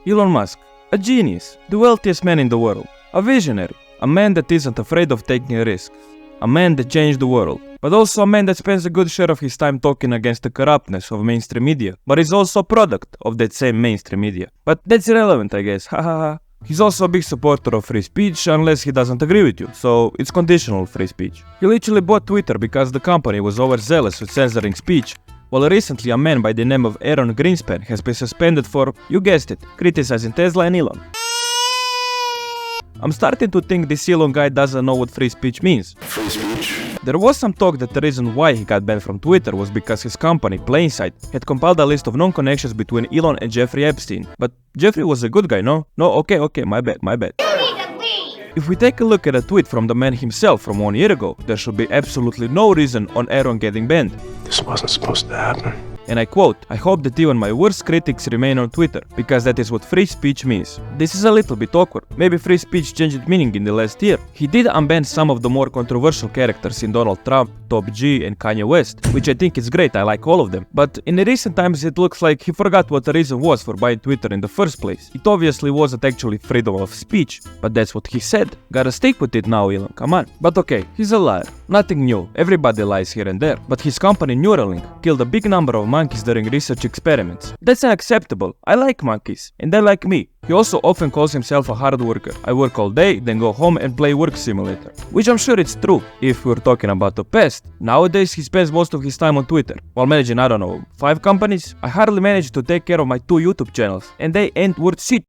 Elon Musk, a genius, the wealthiest man in the world, a visionary, a man that isn't afraid of taking risks, a man that changed the world, but also a man that spends a good share of his time talking against the corruptness of mainstream media, but is also a product of that same mainstream media. But that's irrelevant, I guess, hahaha. He's also a big supporter of free speech unless he doesn't agree with you, so it's conditional free speech. He literally bought Twitter because the company was overzealous with censoring speech, while recently a man by the name of Aaron Greenspan has been suspended for, you guessed it, criticizing Tesla and Elon. I'm starting to think this Elon guy doesn't know what free speech means. Free speech? There was some talk that the reason why he got banned from Twitter was because his company, Plainsight, had compiled a list of known connections between Elon and Jeffrey Epstein. But Jeffrey was a good guy, no? No, okay, my bad. If we take a look at a tweet from the man himself from 1 year ago, there should be absolutely no reason on Aaron getting banned. This wasn't supposed to happen. And I quote, "I hope that even my worst critics remain on Twitter, because that is what free speech means." This is a little bit awkward. Maybe free speech changed meaning in the last year. He did unban some of the more controversial characters in Donald Trump, Top G and Kanye West, which I think is great, I like all of them. But in the recent times it looks like he forgot what the reason was for buying Twitter in the first place. It obviously wasn't actually freedom of speech, but that's what he said. Gotta stick with it now, Elon, come on. But okay, he's a liar. Nothing new, everybody lies here and there. But his company Neuralink killed a big number of monkeys during research experiments. That's unacceptable. I like monkeys, and they like me. He also often calls himself a hard worker. I work all day, then go home and play Work Simulator. Which I'm sure it's true, if we're talking about the past. Nowadays he spends most of his time on Twitter, while managing, I don't know, 5 companies. I hardly manage to take care of my 2 YouTube channels, and they ain't worth shit.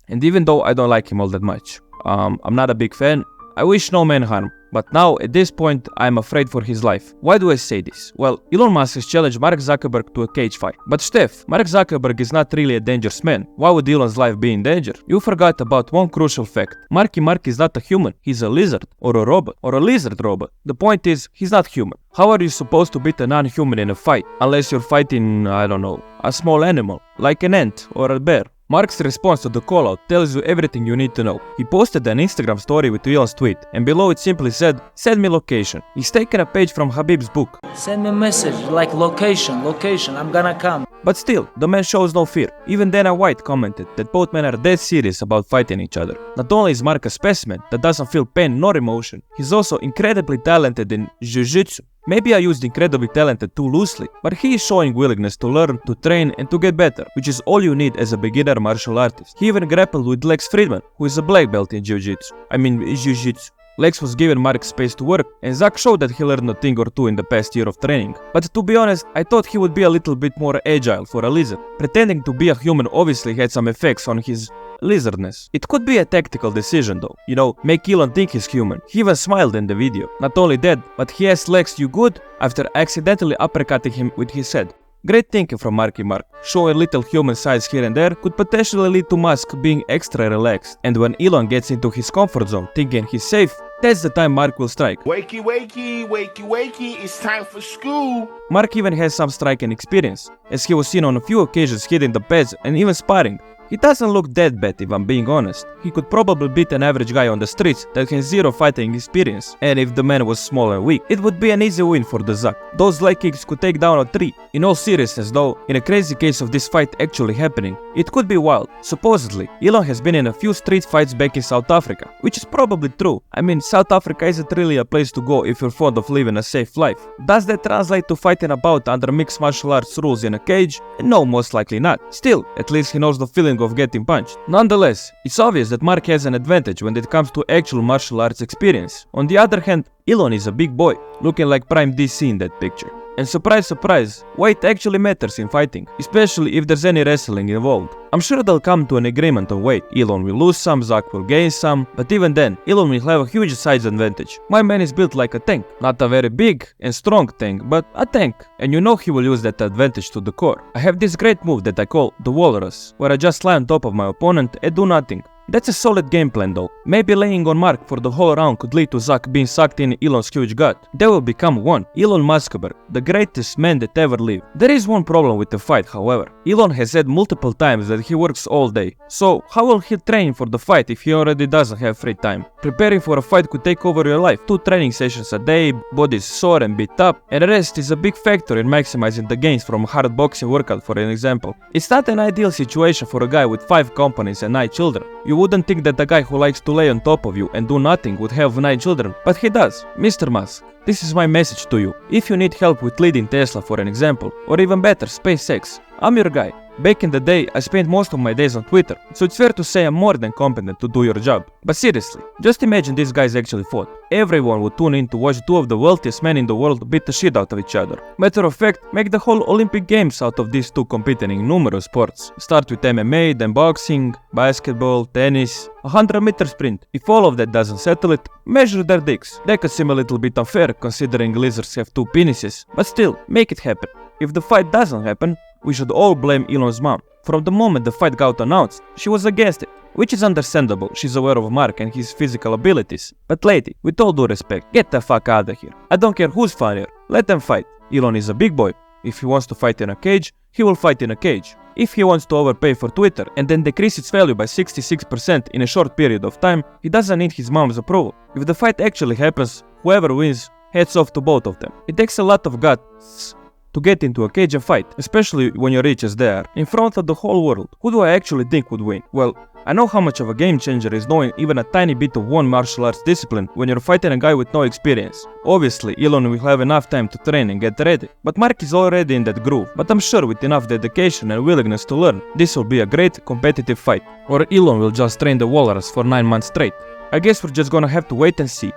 And even though I don't like him all that much, I'm not a big fan, I wish no man harm. But now, at this point, I'm afraid for his life. Why do I say this? Well, Elon Musk has challenged Mark Zuckerberg to a cage fight. But Steph, Mark Zuckerberg is not really a dangerous man. Why would Elon's life be in danger? You forgot about one crucial fact. Marky Mark is not a human. He's a lizard, or a robot, or a lizard robot. The point is, he's not human. How are you supposed to beat a non-human in a fight? Unless you're fighting, I don't know, a small animal, like an ant or a bear. Mark's response to the callout tells you everything you need to know. He posted an Instagram story with Elon's tweet, and below it simply said, "Send me location." He's taken a page from Habib's book. Send me a message, like location, I'm gonna come. But still, the man shows no fear. Even Dana White commented that both men are dead serious about fighting each other. Not only is Mark a specimen that doesn't feel pain nor emotion, he's also incredibly talented in jiu-jitsu. Maybe I used incredibly talented too loosely, but he is showing willingness to learn, to train and to get better, which is all you need as a beginner martial artist. He even grappled with Lex Friedman, who is a black belt in jiu-jitsu. Lex was given Mark space to work, and Zach showed that he learned a thing or two in the past year of training. But to be honest, I thought he would be a little bit more agile for a lizard. Pretending to be a human obviously had some effects on his lizardness. It could be a tactical decision though, make Elon think he's human. He even smiled in the video. Not only that, but he asked Lex, "You good?" after accidentally uppercutting him with his head. Great thinking from Marky Mark. Showing little human sides here and there could potentially lead to Musk being extra relaxed. And when Elon gets into his comfort zone thinking he's safe, that's the time Mark will strike. Wakey, wakey, wakey, wakey, it's time for school. Mark even has some striking experience, as he was seen on a few occasions hitting the pads and even sparring. He doesn't look that bad if I'm being honest. He could probably beat an average guy on the streets that has zero fighting experience. And if the man was small and weak, it would be an easy win for the Zuck. Those leg kicks could take down a tree. In all seriousness though, in a crazy case of this fight actually happening, it could be wild. Supposedly, Elon has been in a few street fights back in South Africa, which is probably true. I mean, South Africa isn't really a place to go if you're fond of living a safe life. Does that translate to fighting about under mixed martial arts rules in a cage? No, most likely not. Still, at least he knows the feeling of getting punched. Nonetheless, it's obvious that Mark has an advantage when it comes to actual martial arts experience. On the other hand, Elon is a big boy, looking like prime DC in that picture. And surprise surprise, weight actually matters in fighting, especially if there's any wrestling involved. I'm sure they'll come to an agreement on weight. Elon will lose some, Zach will gain some, but even then, Elon will have a huge size advantage. My man is built like a tank. Not a very big and strong tank, but a tank. And you know he will use that advantage to the core. I have this great move that I call the walrus, where I just lie on top of my opponent and do nothing. That's a solid game plan though. Maybe laying on Mark for the whole round could lead to Zuck being sucked in Elon's huge gut. They will become one. Elon Musk, the greatest man that ever lived. There is one problem with the fight, however. Elon has said multiple times that he works all day. So how will he train for the fight if he already doesn't have free time? Preparing for a fight could take over your life. 2 training sessions a day, body is sore and beat up, and rest is a big factor in maximizing the gains from a hard boxing workout, for an example. It's not an ideal situation for a guy with 5 companies and 9 children. You wouldn't think that the guy who likes to lay on top of you and do nothing would have 9 children, but he does. Mr. Musk, this is my message to you. If you need help with leading Tesla, for an example, or even better, SpaceX, I'm your guy. Back in the day, I spent most of my days on Twitter, so it's fair to say I'm more than competent to do your job. But seriously, just imagine these guys actually fought. Everyone would tune in to watch 2 of the wealthiest men in the world beat the shit out of each other. Matter of fact, make the whole Olympic Games out of these 2 competing in numerous sports. Start with MMA, then boxing, basketball, tennis, 100-meter sprint. If all of that doesn't settle it, measure their dicks. That could seem a little bit unfair considering lizards have 2 penises, but still, make it happen. If the fight doesn't happen, we should all blame Elon's mom. From the moment the fight got announced, she was against it, which is understandable, she's aware of Mark and his physical abilities. But lady, with all due respect, get the fuck out of here. I don't care who's funnier, let them fight. Elon is a big boy. If he wants to fight in a cage, he will fight in a cage. If he wants to overpay for Twitter and then decrease its value by 66% in a short period of time, he doesn't need his mom's approval. If the fight actually happens, whoever wins, heads off to both of them. It takes a lot of guts to get into a cage and fight, especially when you're rich as they are, in front of the whole world. Who do I actually think would win? Well, I know how much of a game changer is knowing even a tiny bit of one martial arts discipline when you're fighting a guy with no experience. Obviously, Elon will have enough time to train and get ready, but Mark is already in that groove. But I'm sure with enough dedication and willingness to learn, this will be a great competitive fight. Or Elon will just train the walrus for 9 months straight. I guess we're just gonna have to wait and see.